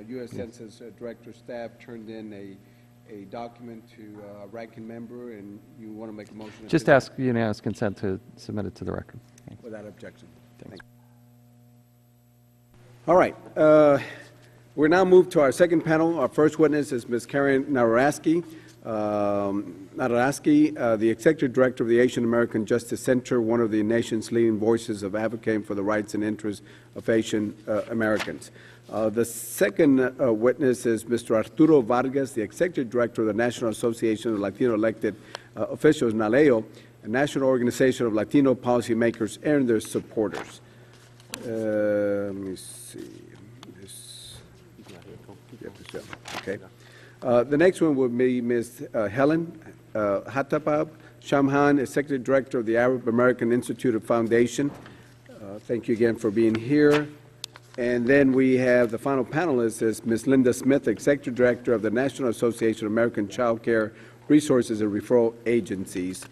U.S. Census Director staff turned in a document to a ranking member, and you want to make a motion? Just ask unanimous consent to submit it to the record. Thanks. Without objection. Thanks. All right. We're now moved to our second panel. Our first witness is Ms. Karen Narasky, the Executive Director of the Asian American Justice Center, one of the nation's leading voices of advocating for the rights and interests of Asian Americans. The second witness is Mr. Arturo Vargas, the Executive Director of the National Association of Latino Elected Officials, NALEO, a national organization of Latino policymakers and their supporters. Let me see. Okay. The next one will be Ms. Helen Hatabab Shamhan, Executive Director of the Arab American Institute of Foundation. Thank you again for being here. And then we have the final panelist is Ms. Linda Smith, Executive Director of the National Association of American Child Care Resources and Referral Agencies.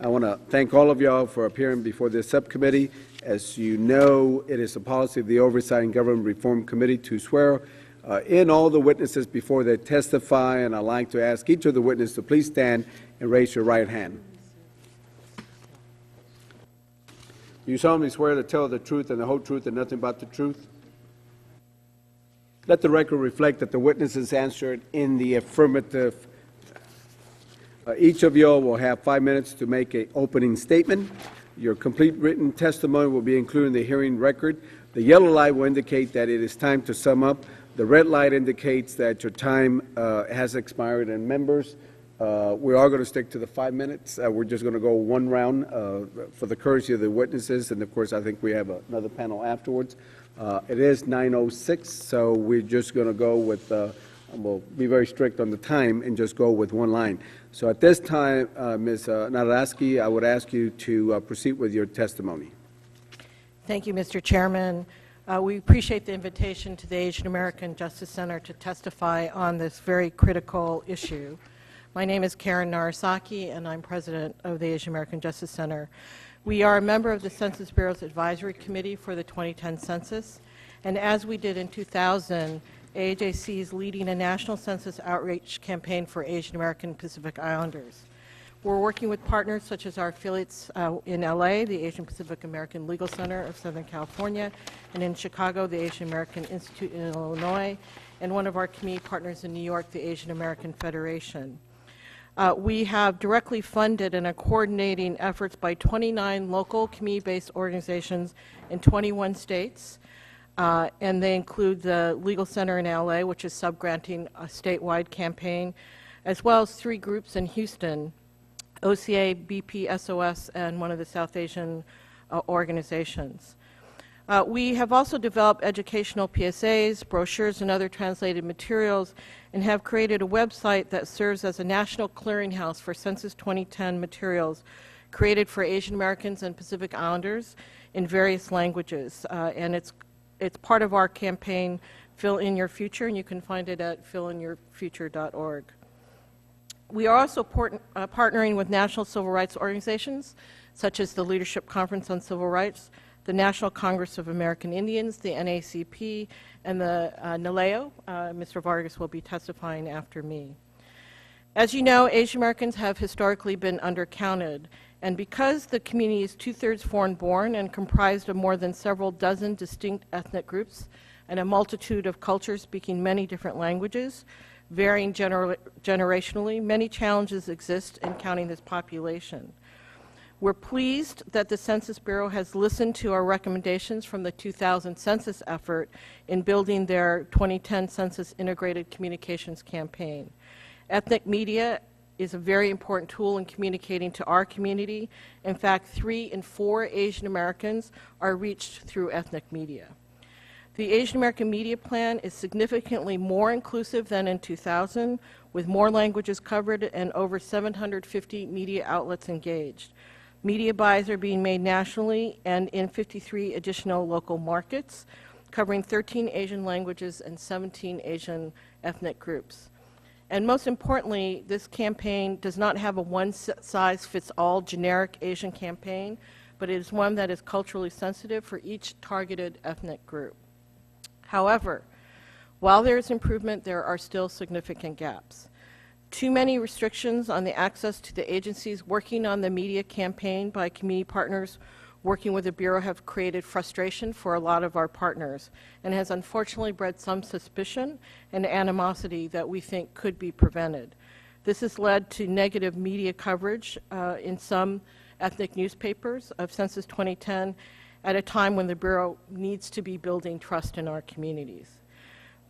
I want to thank all of y'all for appearing before this subcommittee. As you know, it is the policy of the Oversight and Government Reform Committee to swear in all the witnesses before they testify, and I'd like to ask each of the witnesses to please stand and raise your right hand. You solemnly swear to tell the truth and the whole truth and nothing but the truth? Let the record reflect that the witnesses answered in the affirmative. Each of you all will have 5 minutes to make an opening statement. Your complete written testimony will be included in the hearing record. The yellow light will indicate that it is time to sum up. The red light indicates that your time has expired. And members, we are going to stick to the 5 minutes. We're just going to go one round for the courtesy of the witnesses. And, of course, I think we have another panel afterwards. It is 9:06, so we're just going to go with we'll be very strict on the time and just go with one line. So at this time, Ms. Narasky, I would ask you to proceed with your testimony. Thank you, Mr. Chairman. We appreciate the invitation to the Asian American Justice Center to testify on this very critical issue. My name is Karen Narasaki, and I'm president of the Asian American Justice Center. We are a member of the Census Bureau's Advisory Committee for the 2010 Census, and as we did in 2000, AAJC is leading a national census outreach campaign for Asian American Pacific Islanders. We're working with partners such as our affiliates in LA, the Asian Pacific American Legal Center of Southern California, and in Chicago, the Asian American Institute in Illinois, and one of our community partners in New York, the Asian American Federation. We have directly funded and are coordinating efforts by 29 local community-based organizations in 21 states. And they include the Legal Center in LA, which is subgranting a statewide campaign, as well as 3 groups in Houston, OCA, BPSOS, and one of the South Asian organizations. We have also developed educational PSAs, brochures, and other translated materials, and have created a website that serves as a national clearinghouse for Census 2010 materials created for Asian Americans and Pacific Islanders in various languages. And it's part of our campaign, Fill in Your Future, and you can find it at fillinyourfuture.org. We are also partnering with national civil rights organizations, such as the Leadership Conference on Civil Rights, the National Congress of American Indians, the NACP, and the NALEO. Mr. Vargas will be testifying after me. As you know, Asian Americans have historically been undercounted, and because the community is 2/3 foreign-born and comprised of more than several dozen distinct ethnic groups and a multitude of cultures speaking many different languages, varying generationally, many challenges exist in counting this population. We're pleased that the Census Bureau has listened to our recommendations from the 2000 census effort in building their 2010 Census Integrated Communications Campaign. Ethnic media is a very important tool in communicating to our community. In fact, 3 in 4 Asian Americans are reached through ethnic media. The Asian American Media Plan is significantly more inclusive than in 2000, with more languages covered and over 750 media outlets engaged. Media buys are being made nationally and in 53 additional local markets, covering 13 Asian languages and 17 Asian ethnic groups. And most importantly, this campaign does not have a one-size-fits-all generic Asian campaign, but it is one that is culturally sensitive for each targeted ethnic group. However, While there is improvement, there are still significant gaps. Too many restrictions on the access to the agencies working on the media campaign by community partners working with the Bureau have created frustration for a lot of our partners and has unfortunately bred some suspicion and animosity that we think could be prevented. This has led to negative media coverage in some ethnic newspapers of Census 2010 at a time when the Bureau needs to be building trust in our communities.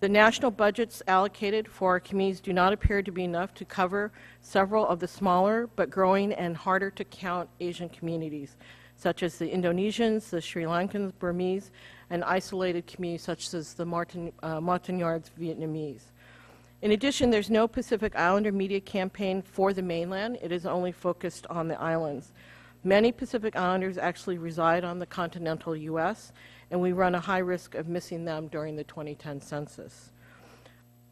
The national budgets allocated for our communities do not appear to be enough to cover several of the smaller but growing and harder to count Asian communities, such as the Indonesians, the Sri Lankans, Burmese, and isolated communities such as the Montagnards Vietnamese. In addition, there's no Pacific Islander media campaign for the mainland. It is only focused on the islands. Many Pacific Islanders actually reside on the continental U.S., and we run a high risk of missing them during the 2010 census.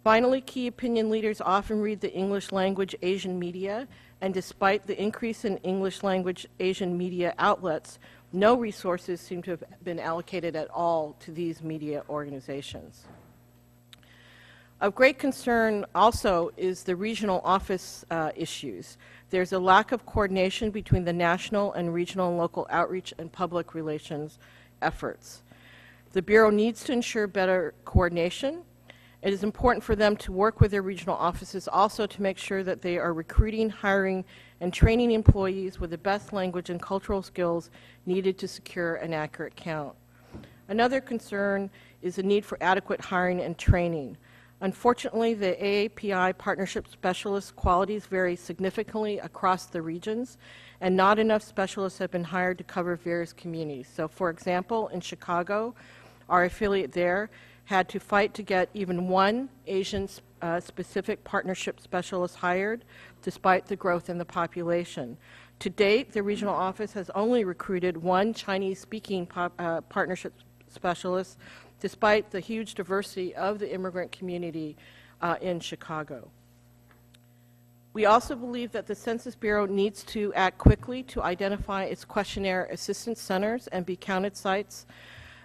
Finally, key opinion leaders often read the English language Asian media, and despite the increase in English language Asian media outlets, no resources seem to have been allocated at all to these media organizations. Of great concern also is the regional office issues. There's a lack of coordination between the national and regional and local outreach and public relations efforts. The Bureau needs to ensure better coordination. It is important for them to work with their regional offices also to make sure that they are recruiting, hiring, and training employees with the best language and cultural skills needed to secure an accurate count. Another concern is the need for adequate hiring and training. Unfortunately, the AAPI partnership specialist qualities vary significantly across the regions, and not enough specialists have been hired to cover various communities. So, for example, in Chicago, our affiliate there had to fight to get even one Asian-specific partnership specialist hired, despite the growth in the population. To date, the regional office has only recruited one Chinese-speaking partnership specialist, despite the huge diversity of the immigrant community in Chicago. We also believe that the Census Bureau needs to act quickly to identify its questionnaire assistance centers and be counted sites.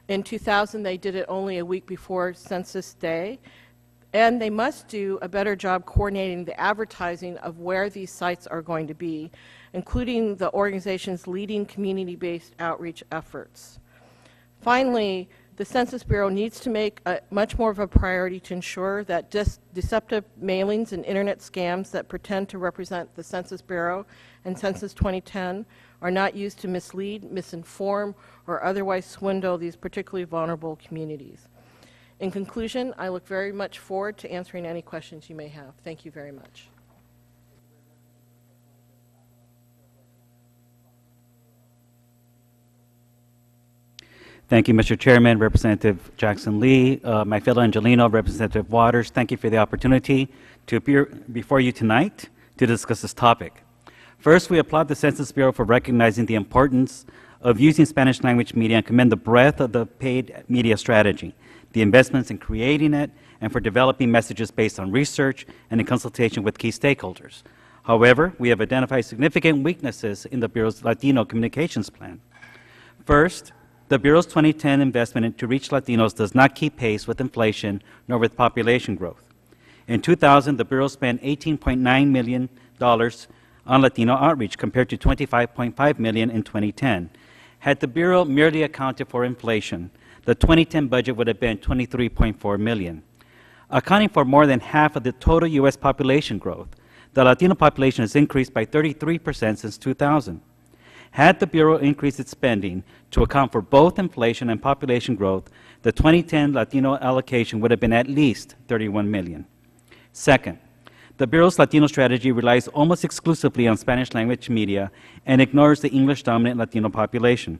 In 2000, they did it only a week before Census Day, and they must do a better job coordinating the advertising of where these sites are going to be, including the organization's leading community-based outreach efforts. Finally, the Census Bureau needs to make much more of a priority to ensure that deceptive mailings and internet scams that pretend to represent the Census Bureau and Census 2010 are not used to mislead, misinform, or otherwise swindle these particularly vulnerable communities. In conclusion, I look very much forward to answering any questions you may have. Thank you very much. Thank you, Mr. Chairman, Representative Jackson Lee, my fellow Angelino, Representative Waters. Thank you for the opportunity to appear before you tonight to discuss this topic. First, we applaud the Census Bureau for recognizing the importance of using Spanish language media and commend the breadth of the paid media strategy, the investments in creating it, and for developing messages based on research and in consultation with key stakeholders. However, we have identified significant weaknesses in the Bureau's Latino communications plan. First, the Bureau's 2010 investment to reach Latinos does not keep pace with inflation nor with population growth. In 2000, the Bureau spent $18.9 million on Latino outreach compared to $25.5 million in 2010. Had the Bureau merely accounted for inflation, the 2010 budget would have been $23.4 million. Accounting for more than half of the total U.S. population growth, the Latino population has increased by 33% since 2000. Had the Bureau increased its spending to account for both inflation and population growth, the 2010 Latino allocation would have been at least $31 million. Second, the Bureau's Latino strategy relies almost exclusively on Spanish language media and ignores the English-dominant Latino population.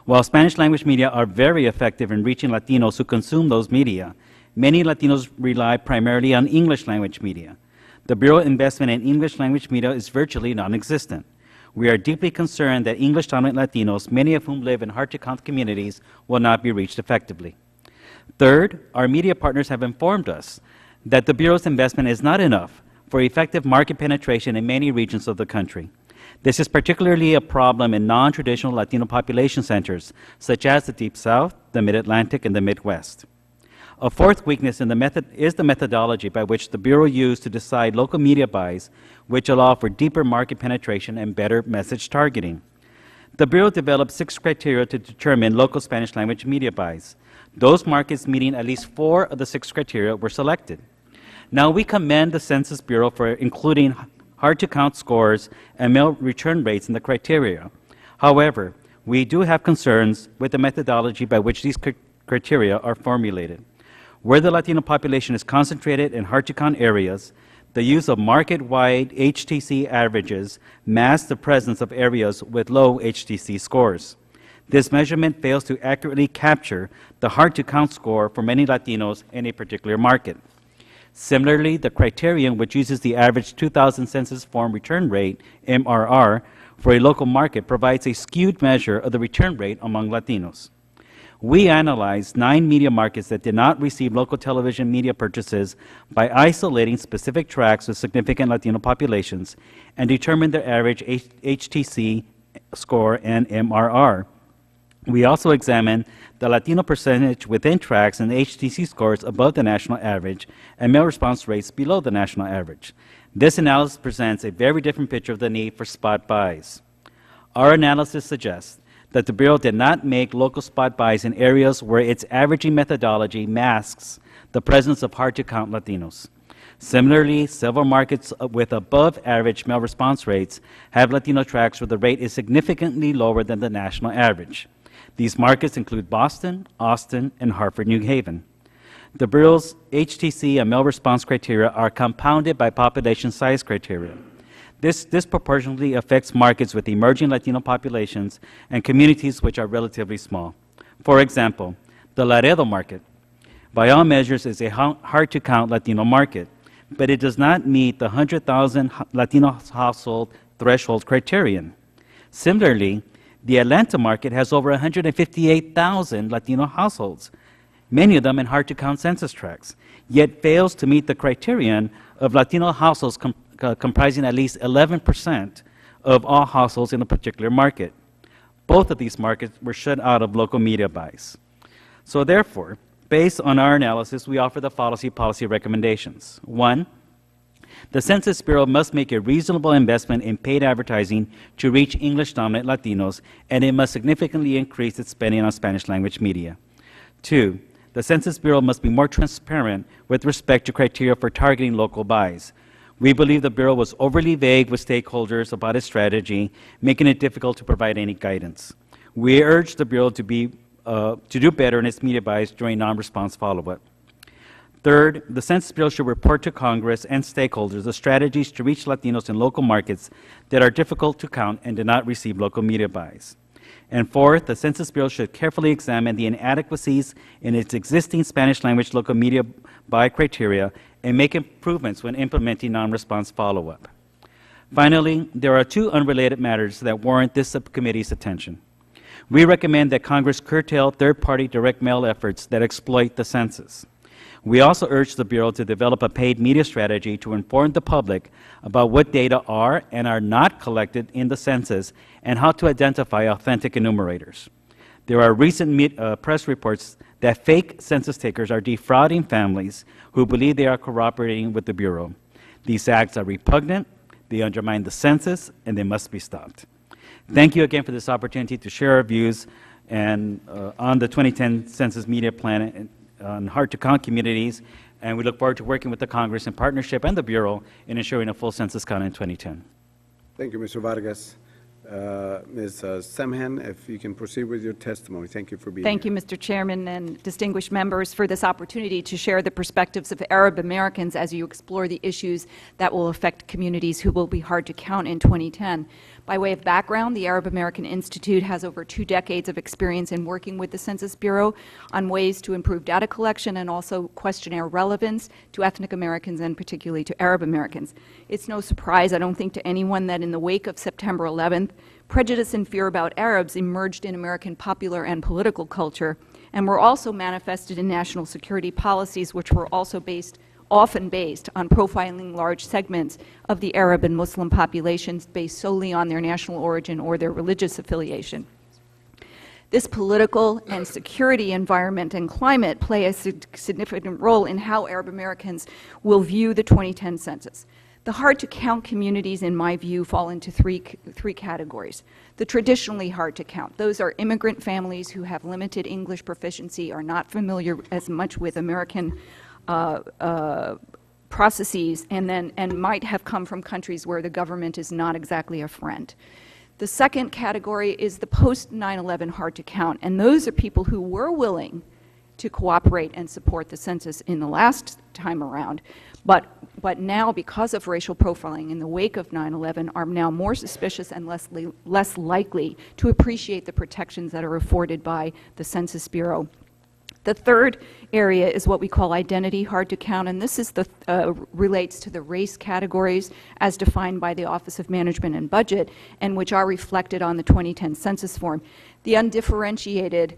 While Spanish language media are very effective in reaching Latinos who consume those media, many Latinos rely primarily on English language media. The Bureau investment in English language media is virtually non-existent. We are deeply concerned that English-dominant Latinos, many of whom live in hard-to-count communities, will not be reached effectively. Third, our media partners have informed us that the Bureau's investment is not enough for effective market penetration in many regions of the country. This is particularly a problem in non-traditional Latino population centers, such as the Deep South, the Mid-Atlantic, and the Midwest. A fourth weakness in is the methodology by which the Bureau used to decide local media buys, which allow for deeper market penetration and better message targeting. The Bureau developed 6 criteria to determine local Spanish language media buys. Those markets meeting at least 4 of the 6 criteria were selected. Now, we commend the Census Bureau for including hard-to-count scores and mail return rates in the criteria. However, we do have concerns with the methodology by which these criteria are formulated. Where the Latino population is concentrated in hard-to-count areas, the use of market-wide HTC averages masks the presence of areas with low HTC scores. This measurement fails to accurately capture the hard-to-count score for many Latinos in a particular market. Similarly, the criterion, which uses the average 2000 census form return rate, MRR, for a local market, provides a skewed measure of the return rate among Latinos. We analyzed 9 media markets that did not receive local television media purchases by isolating specific tracts with significant Latino populations and determined their average HTC score and MRR. We also examined the Latino percentage within tracts and HTC scores above the national average and mail response rates below the national average. This analysis presents a very different picture of the need for spot buys. Our analysis suggests that the Bureau did not make local spot buys in areas where its averaging methodology masks the presence of hard-to-count Latinos. Similarly, several markets with above-average mail response rates have Latino tracts where the rate is significantly lower than the national average. These markets include Boston, Austin, and Hartford, New Haven. The Bureau's HTC and mail response criteria are compounded by population size criteria. This disproportionately affects markets with emerging Latino populations and communities which are relatively small. For example, the Laredo market, by all measures, is a hard-to-count Latino market, but it does not meet the 100,000 Latino household threshold criterion. Similarly, the Atlanta market has over 158,000 Latino households, many of them in hard-to-count census tracts, yet fails to meet the criterion of Latino households comprising at least 11% of all households in a particular market. Both of these markets were shut out of local media buys. So therefore, based on our analysis, we offer the policy recommendations. 1, the Census Bureau must make a reasonable investment in paid advertising to reach English-dominant Latinos, and it must significantly increase its spending on Spanish-language media. 2, the Census Bureau must be more transparent with respect to criteria for targeting local buys. We believe the Bureau was overly vague with stakeholders about its strategy, making it difficult to provide any guidance. We urge the Bureau to do better in its media buys during non-response follow-up. 3rd, the Census Bureau should report to Congress and stakeholders the strategies to reach Latinos in local markets that are difficult to count and do not receive local media buys. And 4th, the Census Bureau should carefully examine the inadequacies in its existing Spanish-language local media buy criteria and make improvements when implementing non-response follow-up. Finally, there are 2 unrelated matters that warrant this subcommittee's attention. We recommend that Congress curtail third-party direct mail efforts that exploit the census. We also urge the Bureau to develop a paid media strategy to inform the public about what data are and are not collected in the census and how to identify authentic enumerators. There are recent press reports that fake census takers are defrauding families who believe they are cooperating with the Bureau. These acts are repugnant, they undermine the census, and they must be stopped. Thank you again for this opportunity to share our views and on the 2010 Census Media Plan on hard-to-count communities, and we look forward to working with the Congress in partnership and the Bureau in ensuring a full census count in 2010. Thank you, Mr. Vargas. Ms. Samhan, if you can proceed with your testimony. Thank you for being here. Thank you, Mr. Chairman and distinguished members, for this opportunity to share the perspectives of Arab Americans as you explore the issues that will affect communities who will be hard to count in 2010. By way of background, the Arab American Institute has over 2 decades of experience in working with the Census Bureau on ways to improve data collection and also questionnaire relevance to ethnic Americans and particularly to Arab Americans. It's no surprise, I don't think, to anyone that in the wake of September 11th, prejudice and fear about Arabs emerged in American popular and political culture and were also manifested in national security policies, which were also often based on profiling large segments of the Arab and Muslim populations based solely on their national origin or their religious affiliation. This political and security environment and climate play a significant role in how Arab Americans will view the 2010 census. The hard-to-count communities, in my view, fall into three categories. The traditionally hard-to-count. Those are immigrant families who have limited English proficiency, are not familiar as much with American processes, and might have come from countries where the government is not exactly a friend. The second category is the post-9/11 hard-to-count, and those are people who were willing to cooperate and support the census in the last time around, but now, because of racial profiling in the wake of 9/11, are now more suspicious and less likely to appreciate the protections that are afforded by the Census Bureau. The third area is what we call identity hard to count, and this is relates to the race categories as defined by the Office of Management and Budget, and which are reflected on the 2010 census form. The undifferentiated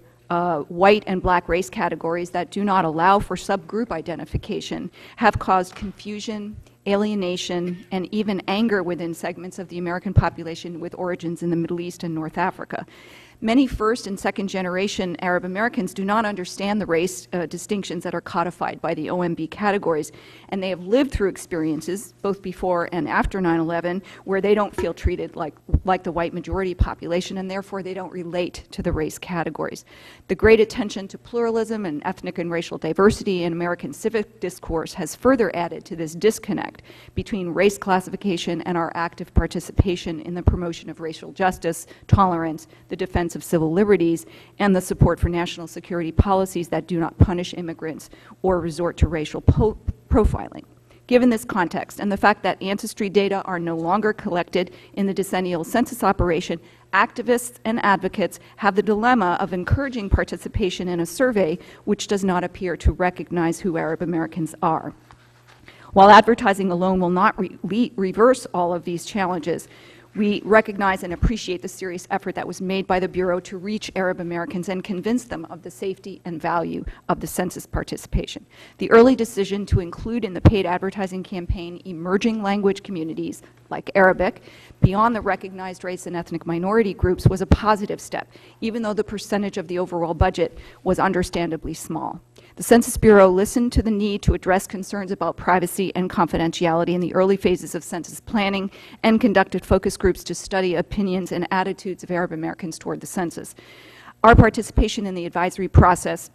white and black race categories that do not allow for subgroup identification have caused confusion, alienation, and even anger within segments of the American population with origins in the Middle East and North Africa. Many first and second generation Arab Americans do not understand the race distinctions that are codified by the OMB categories, and they have lived through experiences, both before and after 9/11, where they don't feel treated like the white majority population, and therefore they don't relate to the race categories. The great attention to pluralism and ethnic and racial diversity in American civic discourse has further added to this disconnect between race classification and our active participation in the promotion of racial justice, tolerance, the defense of civil liberties, and the support for national security policies that do not punish immigrants or resort to racial profiling. Given this context and the fact that ancestry data are no longer collected in the decennial census operation, activists and advocates have the dilemma of encouraging participation in a survey which does not appear to recognize who Arab Americans are. While advertising alone will not reverse all of these challenges, we recognize and appreciate the serious effort that was made by the Bureau to reach Arab Americans and convince them of the safety and value of the census participation. The early decision to include in the paid advertising campaign emerging language communities like Arabic beyond the recognized race and ethnic minority groups was a positive step, even though the percentage of the overall budget was understandably small. The Census Bureau listened to the need to address concerns about privacy and confidentiality in the early phases of census planning and conducted focus groups to study opinions and attitudes of Arab Americans toward the census. Our participation in the advisory process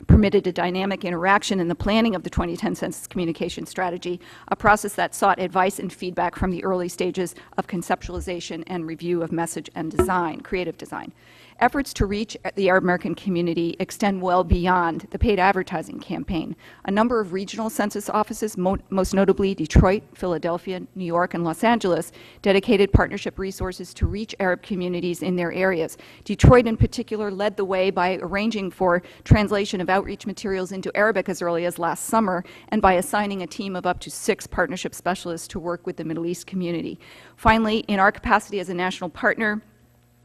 permitted a dynamic interaction in the planning of the 2010 Census Communication Strategy, a process that sought advice and feedback from the early stages of conceptualization and review of message and design, creative design. Efforts to reach the Arab American community extend well beyond the paid advertising campaign. A number of regional census offices, most notably Detroit, Philadelphia, New York, and Los Angeles, dedicated partnership resources to reach Arab communities in their areas. Detroit, in particular, led the way by arranging for translation of outreach materials into Arabic as early as last summer, and by assigning a team of up to 6 partnership specialists to work with the Middle East community. Finally, in our capacity as a national partner,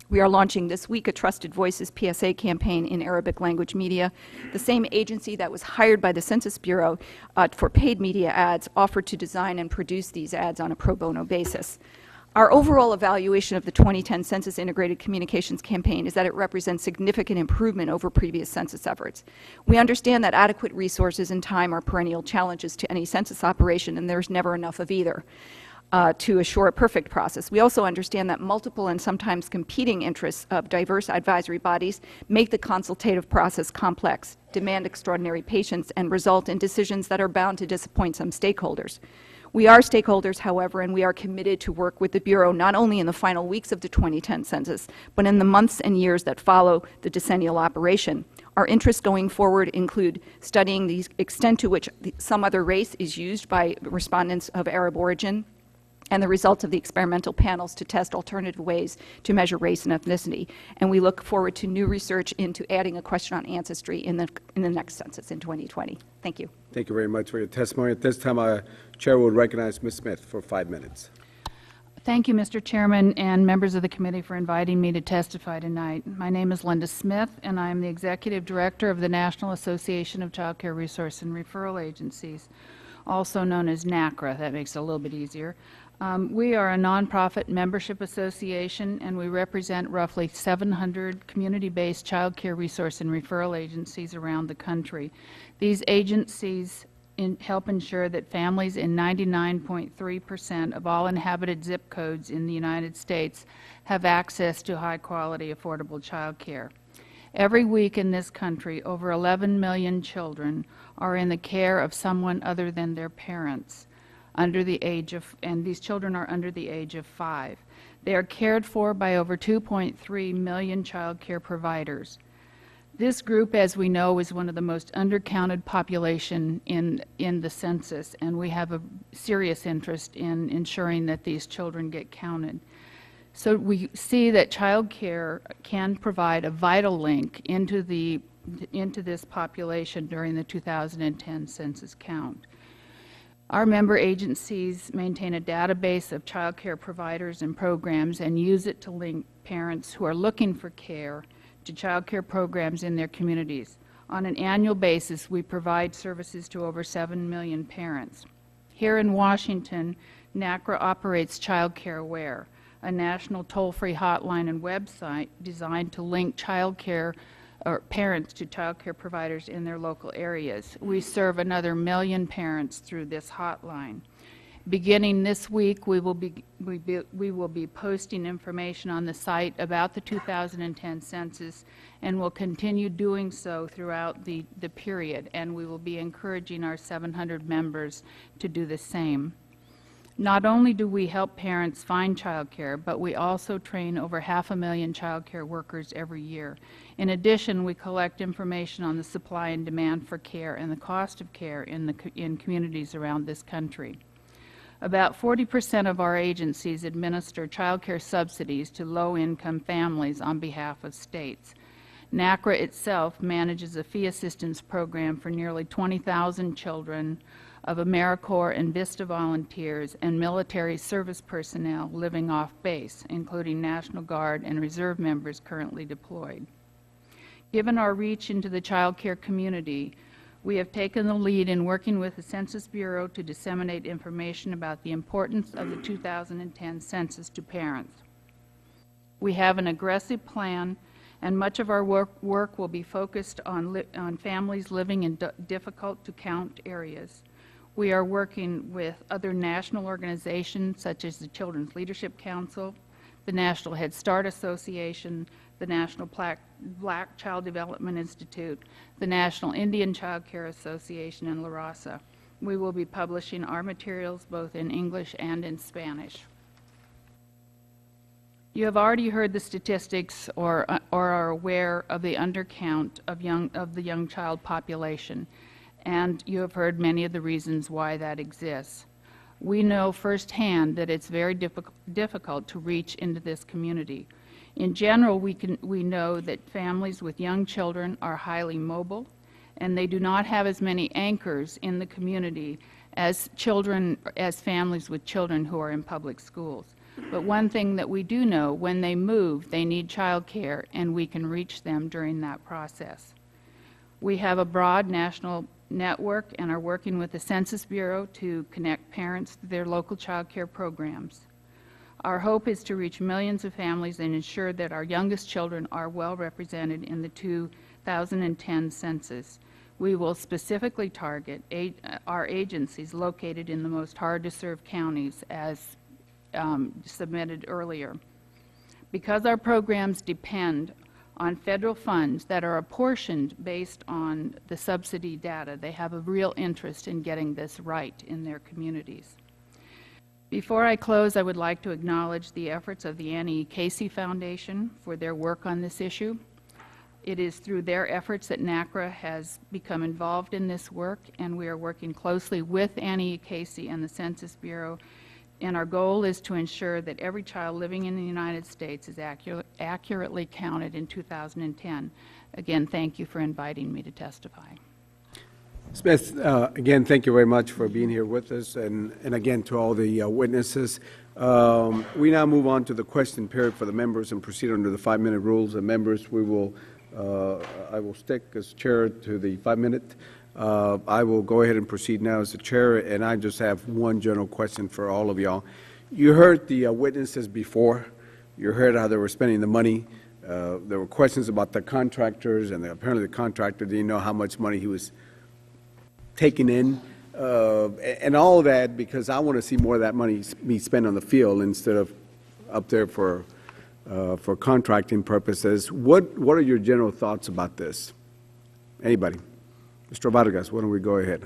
we are launching this week a Trusted Voices PSA campaign in Arabic language media. The same agency that was hired by the Census Bureau for paid media ads offered to design and produce these ads on a pro bono basis. Our overall evaluation of the 2010 Census Integrated Communications Campaign is that it represents significant improvement over previous census efforts. We understand that adequate resources and time are perennial challenges to any census operation, and there's never enough of either. To assure a perfect process. We also understand that multiple and sometimes competing interests of diverse advisory bodies make the consultative process complex, demand extraordinary patience, and result in decisions that are bound to disappoint some stakeholders. We are stakeholders, however, and we are committed to work with the Bureau not only in the final weeks of the 2010 census, but in the months and years that follow the decennial operation. Our interests going forward include studying the extent to which some other race is used by respondents of Arab origin, and the results of the experimental panels to test alternative ways to measure race and ethnicity. And we look forward to new research into adding a question on ancestry in the next census in 2020. Thank you. Thank you very much for your testimony. At this time, our chair will recognize Ms. Smith for 5 minutes. Thank you, Mr. Chairman and members of the committee, for inviting me to testify tonight. My name is Linda Smith, and I am the Executive Director of the National Association of Child Care Resource and Referral Agencies, also known as NACRA. That makes it a little bit easier. We are a nonprofit membership association, and we represent roughly 700 community-based child care resource and referral agencies around the country. These agencies help ensure that families in 99.3% of all inhabited zip codes in the United States have access to high-quality, affordable child care. Every week in this country, over 11 million children are in the care of someone other than their parents, and these children are under the age of 5. They are cared for by over 2.3 million child care providers. This group, as we know, is one of the most undercounted population in the census, and we have a serious interest in ensuring that these children get counted. So we see that child care can provide a vital link into this population during the 2010 census count. Our member agencies maintain a database of child care providers and programs and use it to link parents who are looking for care to child care programs in their communities. On an annual basis, we provide services to over 7 million parents. Here in Washington, NACRA operates Child Care Aware, a national toll-free hotline and website designed to link child care or parents to child care providers in their local areas. We serve another 1 million parents through this hotline. Beginning this week, we will be posting information on the site about the 2010 census, and will continue doing so throughout the period, and we will be encouraging our 700 members to do the same. Not only do we help parents find child care, but we also train over 500,000 child care workers every year. In addition, we collect information on the supply and demand for care and the cost of care in communities around this country. About 40% of our agencies administer child care subsidies to low-income families on behalf of states. NACRA itself manages a fee assistance program for nearly 20,000 children of AmeriCorps and VISTA volunteers and military service personnel living off base, including National Guard and Reserve members currently deployed. Given our reach into the child care community, we have taken the lead in working with the Census Bureau to disseminate information about the importance of the 2010 census to parents. We have an aggressive plan, and much of our work will be focused on families living in difficult-to-count areas. We are working with other national organizations such as the Children's Leadership Council, the National Head Start Association, the National Black Child Development Institute, the National Indian Child Care Association, and La Raza. We will be publishing our materials both in English and in Spanish. You have already heard the statistics or are aware of the undercount of the young child population, and you have heard many of the reasons why that exists. We know firsthand that it's very difficult to reach into this community. In general, we know that families with young children are highly mobile, and they do not have as many anchors in the community as families with children who are in public schools. But one thing that we do know, when they move, they need child care, and we can reach them during that process. We have a broad national network and are working with the Census Bureau to connect parents to their local child care programs. Our hope is to reach millions of families and ensure that our youngest children are well represented in the 2010 census. We will specifically target our agencies located in the most hard-to-serve counties, as submitted earlier. Because our programs depend on federal funds that are apportioned based on the subsidy data, they have a real interest in getting this right in their communities. Before I close, I would like to acknowledge the efforts of the Annie E. Casey Foundation for their work on this issue. It is through their efforts that NACRA has become involved in this work, and we are working closely with Annie E. Casey and the Census Bureau, and our goal is to ensure that every child living in the United States is accurately counted in 2010. Again, thank you for inviting me to testify. Smith, again, thank you very much for being here with us, and again, to all the witnesses. We now move on to the question period for the members and proceed under the 5-minute rules. And members, I will stick as chair to the 5-minute. I will go ahead and proceed now as the chair, and I just have one general question for all of y'all. You heard the witnesses before. You heard how they were spending the money. There were questions about the contractors, and apparently the contractor didn't know how much money he was taking in, and all of that, because I want to see more of that money be spent on the field instead of up there for contracting purposes. What are your general thoughts about this? Anybody? Mr. Vargas, why don't we go ahead?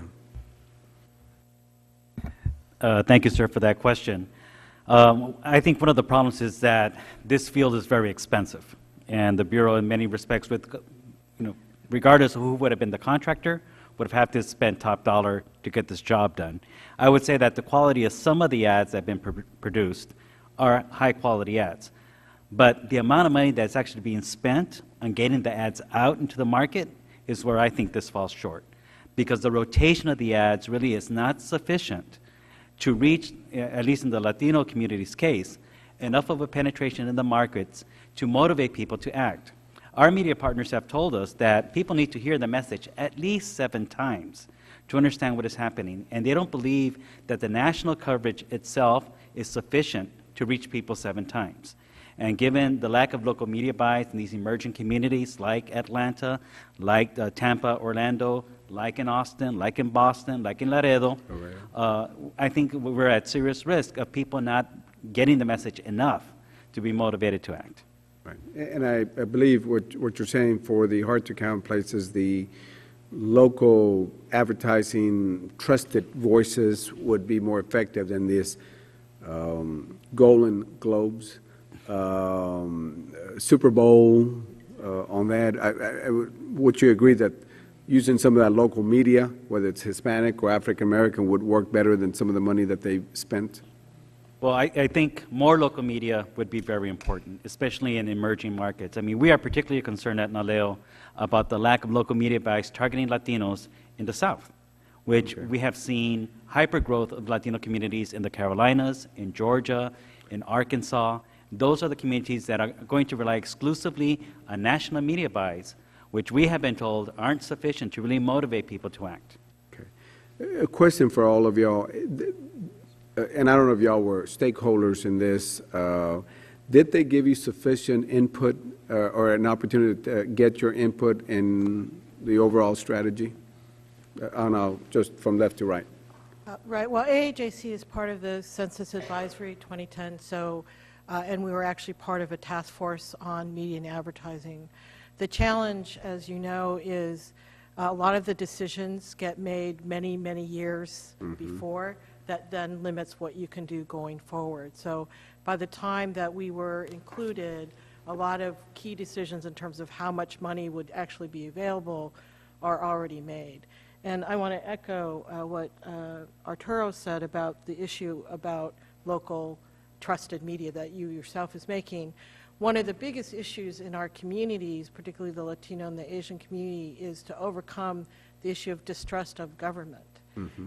Thank you, sir, for that question. I think one of the problems is that this field is very expensive, and the Bureau, in many respects, regardless of who would have been the contractor, would have had to spend top dollar to get this job done. I would say that the quality of some of the ads that have been produced are high-quality ads, but the amount of money that's actually being spent on getting the ads out into the market is where I think this falls short, because the rotation of the ads really is not sufficient to reach, at least in the Latino community's case, enough of a penetration in the markets to motivate people to act. Our media partners have told us that people need to hear the message at least 7 times to understand what is happening, and they don't believe that the national coverage itself is sufficient to reach people 7 times. And given the lack of local media buys in these emerging communities like Atlanta, like Tampa, Orlando, like in Austin, like in Boston, like in Laredo, I think we're at serious risk of people not getting the message enough to be motivated to act. Right. And I believe what you're saying for the hard-to-count places, the local advertising, trusted voices would be more effective than this Golden Globes, Super Bowl on that. Would you agree that using some of that local media, whether it's Hispanic or African American, would work better than some of the money that they've spent? Well, I think more local media would be very important, especially in emerging markets. I mean, we are particularly concerned at NALEO about the lack of local media buys targeting Latinos in the South, which we have seen hyper-growth of Latino communities in the Carolinas, in Georgia, in Arkansas. Those are the communities that are going to rely exclusively on national media buys, which we have been told aren't sufficient to really motivate people to act. Okay. A question for all of y'all, and I don't know if y'all were stakeholders in this. Did they give you sufficient input or an opportunity to get your input in the overall strategy? Just from left to right. Right. Well, AAJC is part of the Census Advisory 2010, so, and we were actually part of a task force on media and advertising. The challenge, as you know, is a lot of the decisions get made many, many years before. That then limits what you can do going forward. So by the time that we were included, a lot of key decisions in terms of how much money would actually be available are already made. And I want to echo what Arturo said about the issue about local trusted media that you yourself is making. One of the biggest issues in our communities, particularly the Latino and the Asian community, is to overcome the issue of distrust of government.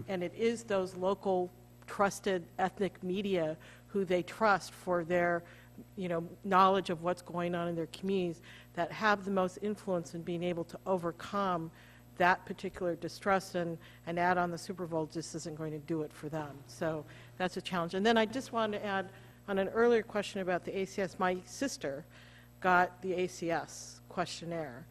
And it is those local trusted ethnic media who they trust for their knowledge of what's going on in their communities that have the most influence in being able to overcome that particular distrust, and add on the Super Bowl just isn't going to do it for them. So that's a challenge. And then I just wanted to add on an earlier question about the ACS. My sister got the ACS questionnaire.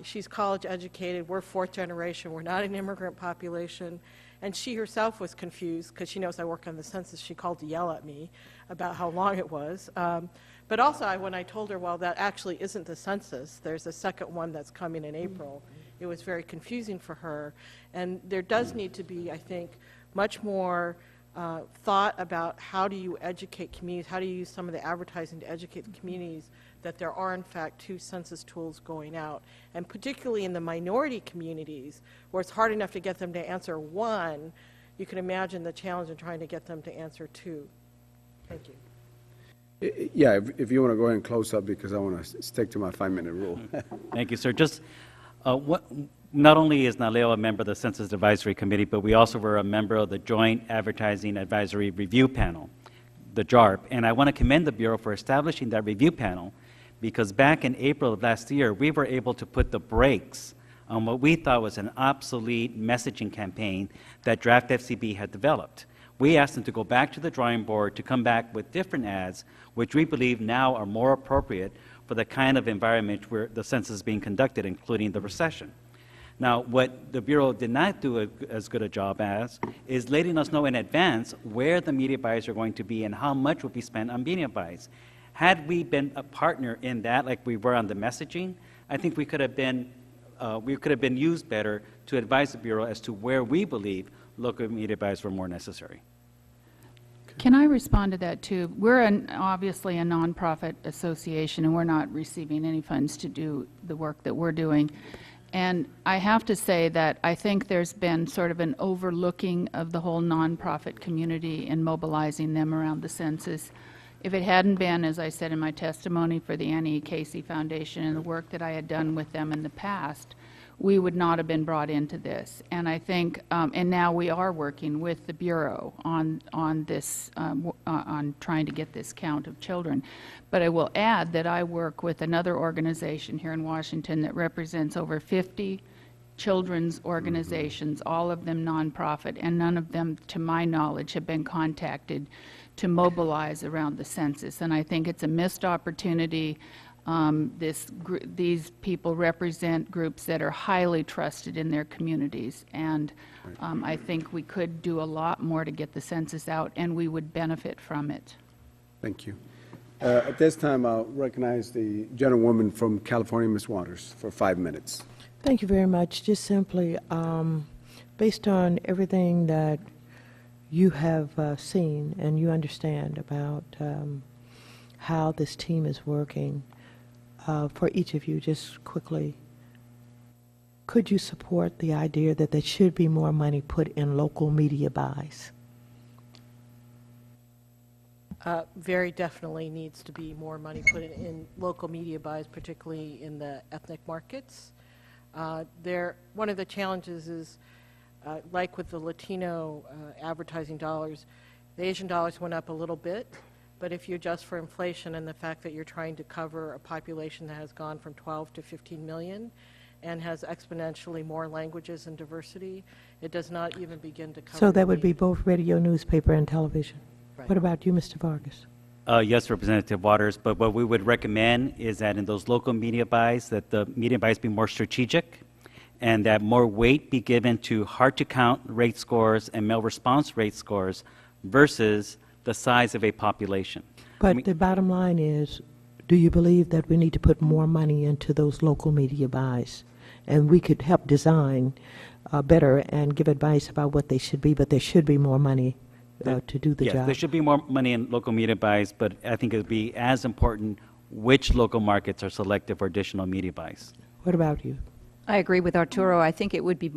She's college educated. We're 4th generation. We're not an immigrant population. And she herself was confused because she knows I work on the census. She called to yell at me about how long it was. But also, when I told her, well, that actually isn't the census. There's a second one that's coming in April. It was very confusing for her. And there does need to be, I think, much more thought about how do you educate communities, how do you use some of the advertising to educate the communities that there are, in fact, 2 census tools going out. And particularly in the minority communities, where it's hard enough to get them to answer 1, you can imagine the challenge in trying to get them to answer 2. Thank you. Yeah, if you want to go ahead and close up, because I want to stick to my 5-minute rule. Thank you, sir. Just not only is NALEO a member of the Census Advisory Committee, but we also were a member of the Joint Advertising Advisory Review Panel, the JARP. And I want to commend the Bureau for establishing that review panel, because back in April of last year, we were able to put the brakes on what we thought was an obsolete messaging campaign that Draft FCB had developed. We asked them to go back to the drawing board to come back with different ads, which we believe now are more appropriate for the kind of environment where the census is being conducted, including the recession. Now, what the Bureau did not do as good a job as is letting us know in advance where the media buys are going to be and how much will be spent on media buys. Had we been a partner in that, like we were on the messaging, I think we could have been used better to advise the Bureau as to where we believe local media buys were more necessary. Can I respond to that, too? We're obviously a nonprofit association, and we're not receiving any funds to do the work that we're doing. And I have to say that I think there's been sort of an overlooking of the whole nonprofit community and mobilizing them around the census. If it hadn't been, as I said in my testimony, for the Annie E. Casey Foundation and the work that I had done with them in the past, we would not have been brought into this. And I think, and now we are working with the Bureau on this, on trying to get this count of children. But I will add that I work with another organization here in Washington that represents over 50 children's organizations, all of them nonprofit, and none of them, to my knowledge, have been contacted to mobilize around the census. And I think it's a missed opportunity. These people represent groups that are highly trusted in their communities, and I think we could do a lot more to get the census out, and we would benefit from it. Thank you. At this time, I'll recognize the gentlewoman from California, Ms. Waters, for 5 minutes. Thank you very much. Just simply, based on everything that you have seen and you understand about how this team is working, for each of you, just quickly, could you support the idea that there should be more money put in local media buys? Very definitely needs to be more money put in local media buys, particularly in the ethnic markets. One of the challenges is, like with the Latino advertising dollars, the Asian dollars went up a little bit, but if you adjust for inflation and the fact that you're trying to cover a population that has gone from 12 to 15 million and has exponentially more languages and diversity, it does not even begin to cover. So that would be both radio, newspaper, and television. Right. What about you, Mr. Vargas? Yes, Representative Waters, but what we would recommend is that in those local media buys, that the media buys be more strategic and that more weight be given to hard-to-count rate scores and mail response rate scores versus the size of a population. But the bottom line is, do you believe that we need to put more money into those local media buys? And we could help design better and give advice about what they should be, but there should be more money to do the Yes, job. there should be more money in local media buys, but I think it would be as important which local markets are selected for additional media buys. What about you? I agree with Arturo. I think it would be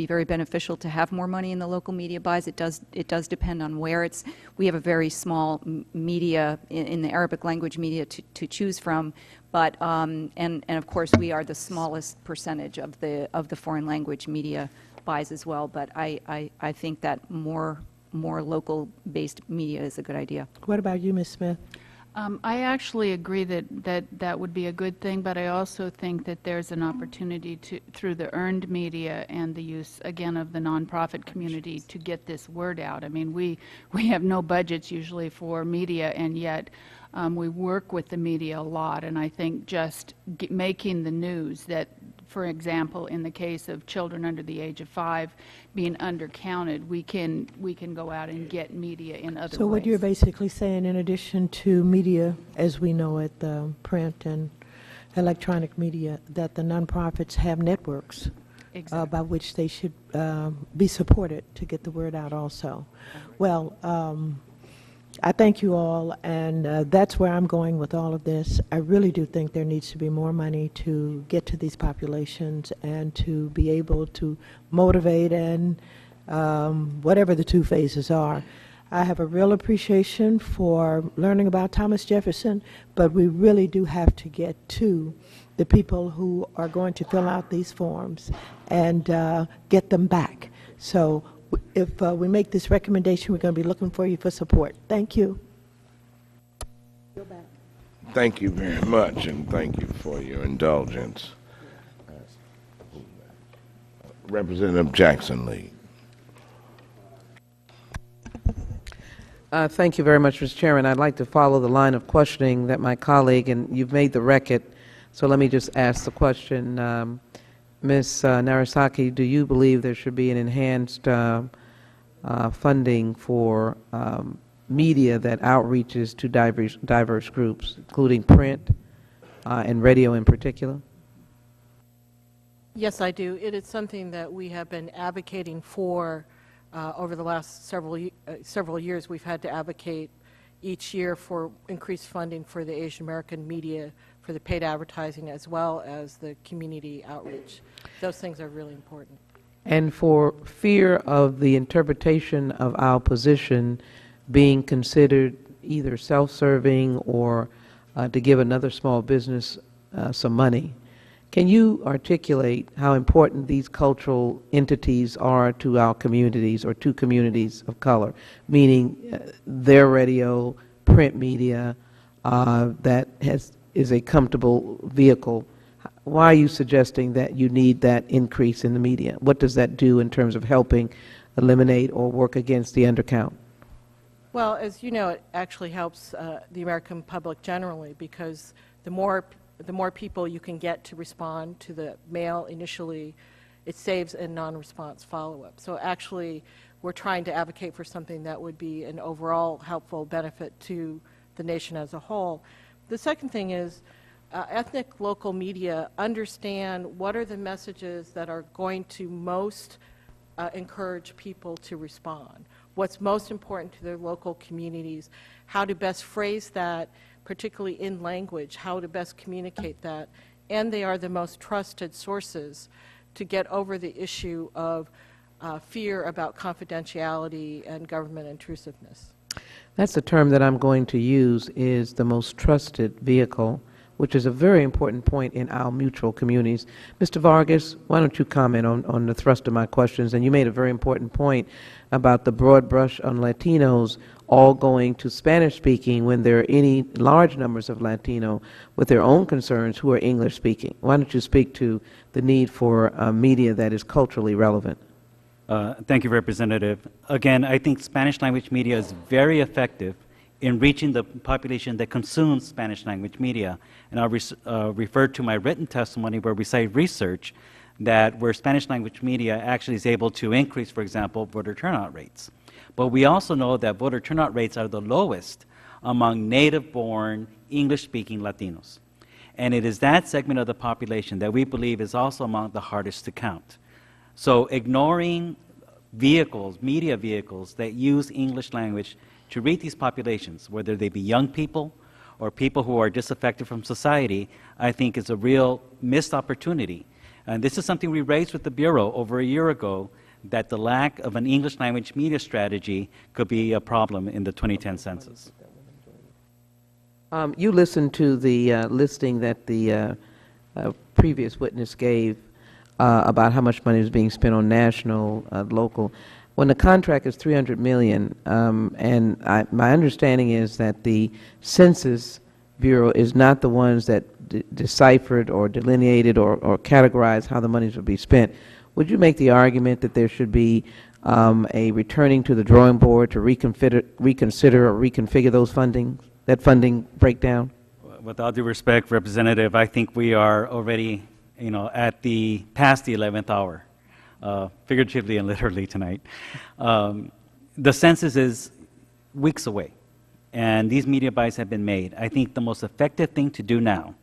very beneficial to have more money in the local media buys. It does depend on where it's. We have a very small media in the Arabic language media to choose from, but and of course we are the smallest percentage of the foreign language media buys as well. But I think that more local based media is a good idea. What about you, Ms. Smith? I actually agree that would be a good thing, but I also think that there's an opportunity through the earned media and the use, again, of the nonprofit community to get this word out. I mean, we have no budgets usually for media, and yet we work with the media a lot, and I think just making the news that, for example, in the case of children under the age of 5 being undercounted, we can go out and get media in other ways. So what you're basically saying, in addition to media as we know it, print and electronic media, that the nonprofits have networks by which they should be supported to get the word out also. Well, I thank you all, and that's where I'm going with all of this. I really do think there needs to be more money to get to these populations and to be able to motivate and whatever the two phases are. I have a real appreciation for learning about Thomas Jefferson, but we really do have to get to the people who are going to fill out these forms and get them back. So if we make this recommendation, we're going to be looking for you for support. Thank you. Thank you very much, and thank you for your indulgence. Representative Jackson Lee. Thank you very much, Mr. Chairman. I'd like to follow the line of questioning that my colleague, and you've made the record, so let me just ask the question. Ms. Narasaki, do you believe there should be an enhanced funding for media that outreaches to diverse groups, including print and radio in particular? Yes, I do. It is something that we have been advocating for over the last several years. We've had to advocate each year for increased funding for the Asian American media, for the paid advertising, as well as the community outreach. Those things are really important. And for fear of the interpretation of our position being considered either self-serving or to give another small business some money, can you articulate how important these cultural entities are to our communities or to communities of color, meaning their radio, print media, that is a comfortable vehicle? Why are you suggesting that you need that increase in the media? What does that do in terms of helping eliminate or work against the undercount? Well, as you know, it actually helps the American public generally, because the more people you can get to respond to the mail initially, it saves a non-response follow-up. So actually, we're trying to advocate for something that would be an overall helpful benefit to the nation as a whole. The second thing is ethnic local media understand what are the messages that are going to most encourage people to respond, what's most important to their local communities, how to best phrase that, particularly in language, how to best communicate that, and they are the most trusted sources to get over the issue of fear about confidentiality and government intrusiveness. That's the term that I'm going to use, is the most trusted vehicle, which is a very important point in our mutual communities. Mr. Vargas, why don't you comment on the thrust of my questions? And you made a very important point about the broad brush on Latinos all going to Spanish-speaking when there are any large numbers of Latino with their own concerns who are English-speaking. Why don't you speak to the need for media that is culturally relevant? Thank you, Representative. Again, I think Spanish language media is very effective in reaching the population that consumes Spanish language media. And I'll refer to my written testimony where we cite research that where Spanish language media actually is able to increase, for example, voter turnout rates. But we also know that voter turnout rates are the lowest among native-born, English-speaking Latinos. And it is that segment of the population that we believe is also among the hardest to count. So ignoring vehicles, media vehicles that use English language to reach these populations, whether they be young people or people who are disaffected from society, I think is a real missed opportunity. And this is something we raised with the Bureau over a year ago, that the lack of an English language media strategy could be a problem in the 2010 census. You listened to the listing that the previous witness gave about how much money is being spent on national, local. When the contract is $300 million, and my understanding is that the Census Bureau is not the ones that deciphered or delineated or categorized how the monies would be spent, would you make the argument that there should be a returning to the drawing board to reconsider or reconfigure those that funding breakdown? With all due respect, Representative, I think we are already, at past the 11th hour, figuratively and literally tonight. The census is weeks away, and these media buys have been made. I think the most effective thing to do now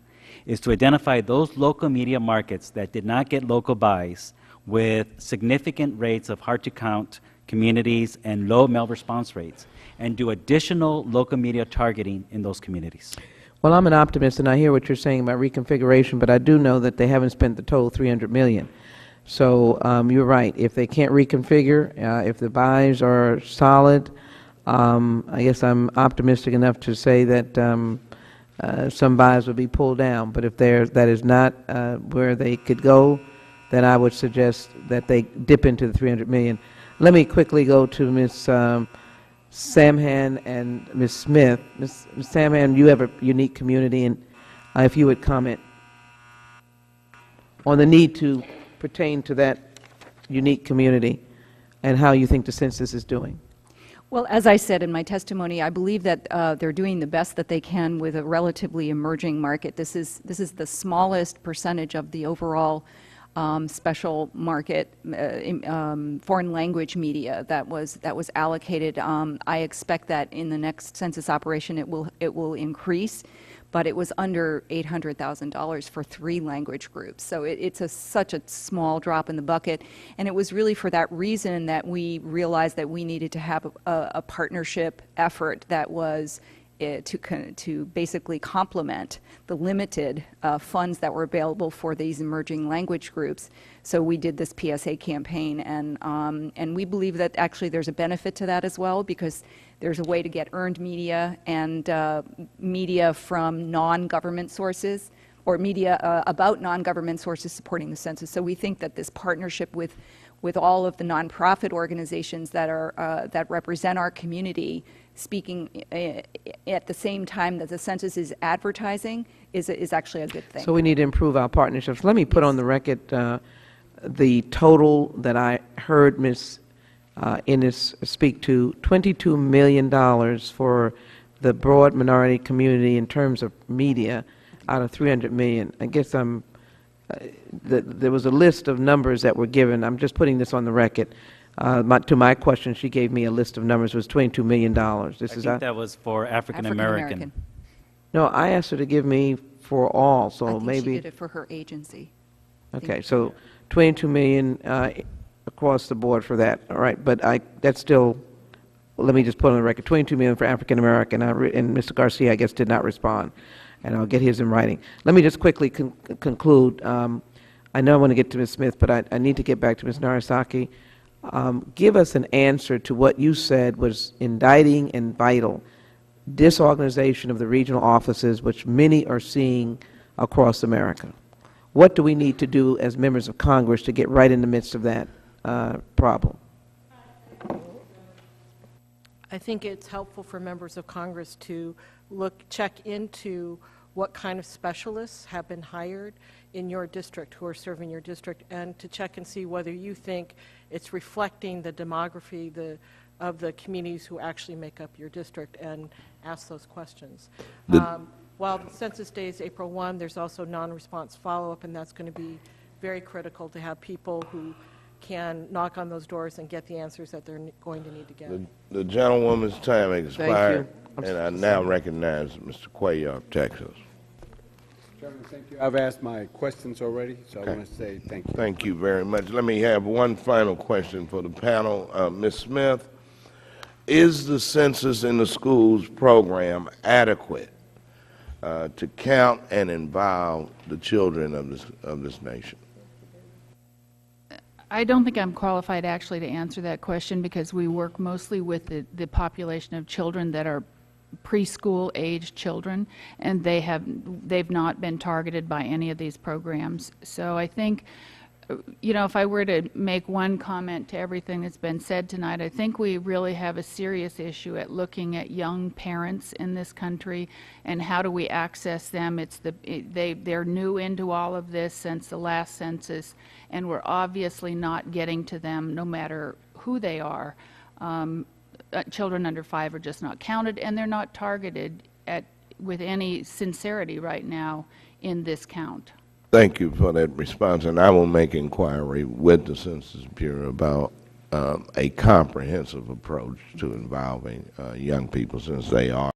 is to identify those local media markets that did not get local buys with significant rates of hard-to-count communities and low mail response rates, and do additional local media targeting in those communities. Well, I'm an optimist, and I hear what you're saying about reconfiguration, but I do know that they haven't spent the total $300 million. So you're right. If they can't reconfigure, if the buys are solid, I guess I'm optimistic enough to say that some buys will be pulled down. But if that is not where they could go, then I would suggest that they dip into the $300 million. Let me quickly go to Ms. Samhan and Ms. Smith. Ms. Samhan, you have a unique community, and if you would comment on the need to pertain to that unique community and how you think the census is doing. Well, as I said in my testimony, I believe that they're doing the best that they can with a relatively emerging market. This is the smallest percentage of the overall special market foreign language media that was allocated. I expect that in the next census operation it will increase, but it was under $800,000 for 3 language groups. So it's such a small drop in the bucket, and it was really for that reason that we realized that we needed to have a partnership effort that was to basically complement the limited funds that were available for these emerging language groups. So we did this PSA campaign, and we believe that actually there's a benefit to that as well, because there's a way to get earned media and media from non-government sources, or media about non-government sources supporting the census. So we think that this partnership with all of the nonprofit organizations that are that represent our community, speaking at the same time that the census is advertising, is actually a good thing. So we need to improve our partnerships. Let me put on the record the total that I heard Ms. Ennis speak to, $22 million for the broad minority community in terms of media out of $300 million. I guess there was a list of numbers that were given. I'm just putting this on the record. To my question, she gave me a list of numbers. It was $22 million. I think that was for African American. No, I asked her to give me for all, so I think maybe. she did it for her agency. Okay, so 22 million across the board for that. All right, but that's still, let me just put on the record, 22 million for African American, and Mr. Garcia, I guess, did not respond, and I'll get his in writing. Let me just quickly conclude. I know I want to get to Ms. Smith, but I need to get back to Ms. Narasaki. Give us an answer to what you said was indicting and vital, disorganization of the regional offices, which many are seeing across America. What do we need to do as members of Congress to get right in the midst of that problem? I think it's helpful for members of Congress to check into what kind of specialists have been hired in your district, who are serving your district, and to check and see whether you think it's reflecting the demography of the communities who actually make up your district, and ask those questions. While the census day is April 1, there's also non-response follow-up, and that's going to be very critical to have people who can knock on those doors and get the answers that they're going to need to get. The gentlewoman's time expired, Thank you. and I now recognize Mr. Cuellar of Texas. Chairman, thank you. I've asked my questions already, so I want to say thank you. Thank you very much. Let me have one final question for the panel. Ms. Smith, is the Census in the Schools program adequate to count and involve the children of this nation? I don't think I'm qualified actually to answer that question, because we work mostly with the population of children that are preschool age children, and they've not been targeted by any of these programs. So I think, you know, if I were to make one comment to everything that's been said tonight, I think we really have a serious issue at looking at young parents in this country and how do we access them. They're new into all of this since the last census, and we're obviously not getting to them no matter who they are. Children under 5 are just not counted, and they're not targeted with any sincerity right now in this count. Thank you for that response, and I will make inquiry with the Census Bureau about a comprehensive approach to involving young people, since they are